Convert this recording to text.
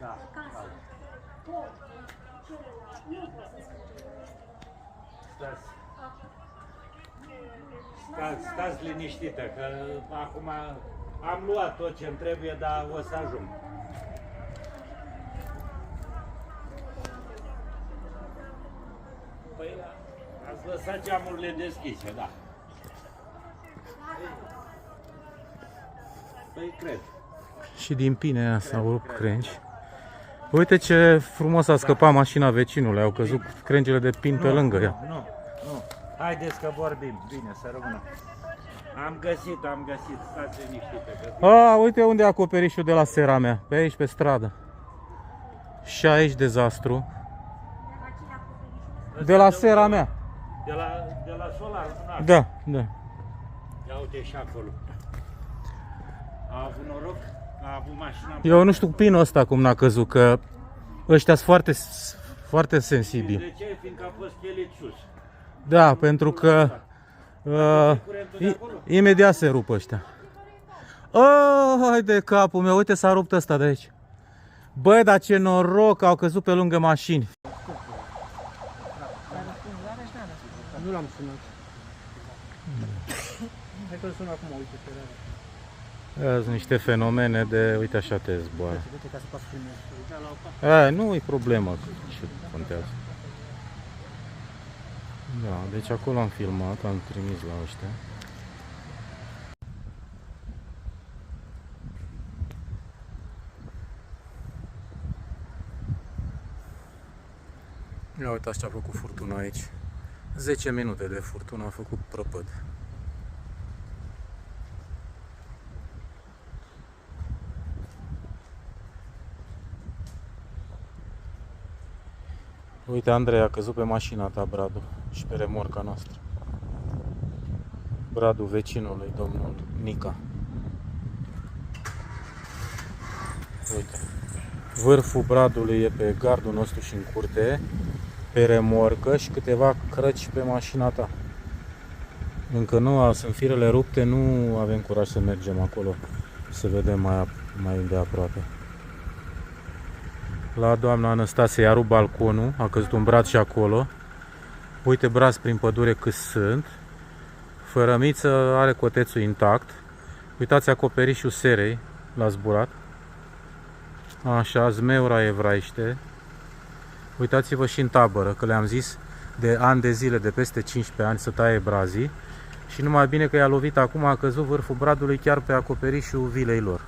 Da. Stați liniștită, că acum am luat tot ce-mi trebuie, dar o să ajung. Păi, ați lăsat geamurile deschise, da. Păi, cred. Și din pine aia s-au rupt crengi. Uite ce frumos a scăpat mașina vecinului, au căzut crengile de pin pe lângă ea. Nu. Haideți că vorbim. Bine, să rămână. Am găsit. Stați liniștită. Uite unde e acoperișul de la sera mea, pe aici, pe stradă. Și aici dezastru. De la sera mea. De la solar. Da. Ia uite și acolo. A avut noroc, a avut mașina. Eu nu știu pinul ăsta cum n-a căzut, că ăștia sunt foarte sensibili. De ce? Fiindcă a fost chelit sus. Da, pentru că imediat se rup ăștia. Hai de capul meu, uite s-a rupt ăsta de aici. Băi, dar ce noroc, au căzut pe lângă mașini. Nu l-am sunat. Hai că-l sun acum, uite pe ăla. Sunt niște fenomene de, uite așa te zboară. Nu e problemă, ce contează. Da, deci acolo am filmat, am trimis la ăștia. Ia uitați ce a făcut furtuna aici. 10 minute de furtună a făcut prăpăd. Uite, Andrei a căzut pe mașina ta, Bradu, și pe remorca noastră. Bradu vecinului, domnul Nica. Uite. Vârful Bradului e pe gardul nostru și în curte, pe remorcă și câteva crăci pe mașina ta. Încă nu, sunt firele rupte, nu avem curaj să mergem acolo să vedem mai de aproape. La doamna Anastasie i-a rupt balconul, a căzut un brad și acolo. Uite brazi prin pădure cât sunt. Fărămiță are cotețul intact. Uitați acoperișul serei, l-a zburat. Așa, zmeura evraiște. Uitați-vă și în tabără, că le-am zis de ani de zile, de peste 15 ani, să taie brazii. Și numai bine că i-a lovit acum, a căzut vârful bradului chiar pe acoperișul vilei lor.